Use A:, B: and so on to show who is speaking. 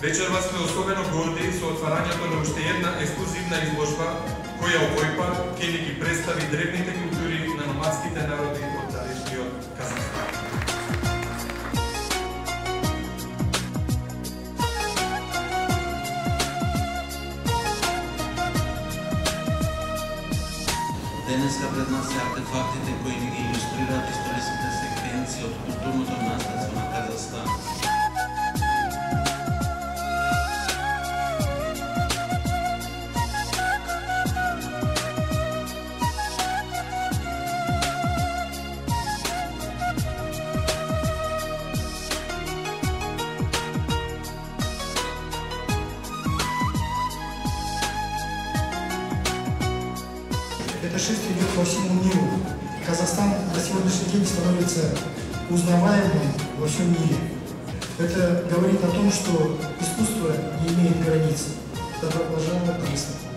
A: Вечерва сме особено горди со отварањето на уште една ексклузивна изложба, која овој пат ќе ни ги представи древните култури на номадските народи од далечниот Казахстан.
B: Денеска пред нас се артефактите кои ни ги илюстрираат историските секвенции од културното наследство на Казахстан.
C: Это шествие идет по всему миру. Казахстан на сегодняшний день становится узнаваемым во всем мире. Это говорит о том, что искусство не имеет границ. Добро пожаловать на выставку.